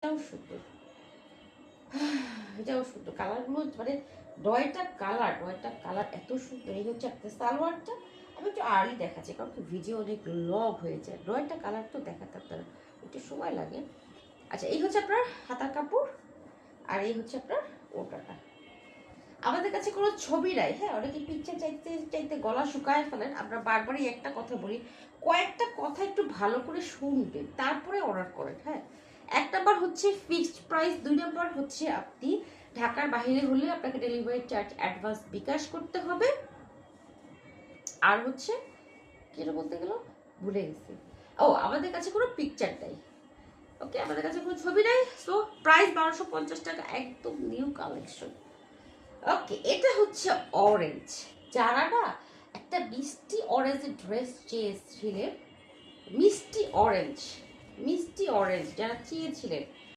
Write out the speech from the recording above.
এটাও সুন্দর, এটাও সুন্দর। কালারগুলো মানে ডয়টা কালার এত সুন্দর। এই হচ্ছে আপনার সালোয়ারটা। আমি একটু আর্লি দেখাচ্ছি কারণ কি ভিডিও অনেক লং হয়ে যায়। ডয়টা কালার তো দেখাতে আপনার একটু সময় লাগে। আচ্ছা, এই হচ্ছে আপনার হাতার কাপড়, আর এই হচ্ছে আপনার ওটাটা। আমাদের কাছে কোনো ছবি নাই, হ্যাঁ, অনেকে পিকচার চাইতে চাইতে গলা শুকায় ফেলেন। আমরা বারবারই একটা কথা বলি, কয়েকটা কথা একটু ভালো করে শুনবেন তারপরে অর্ডার করেন। হ্যাঁ, 1 নাম্বার হচ্ছে ফিক্সড প্রাইস, 2 নাম্বার হচ্ছে আপনি ঢাকার বাইরে হলে আপনাকে ডেলিভারি চার্জ অ্যাডভান্স বিকাশ করতে হবে। আর হচ্ছে যেটা বলতে গেল ভুলে গেছি, ও আমাদের কাছে কোনো পিকচার নাই। ওকে, আমাদের কাছে কোনো ছবি নাই। সো প্রাইস 1250 টাকা, একদম নিউ কালেকশন। ওকে, এটা হচ্ছে অরেঞ্জ। যারা না একটা মিষ্টি অরেঞ্জের ড্রেস চেয়েছিলেন, মিষ্টি অরেঞ্জ যারা চেয়েছিলেন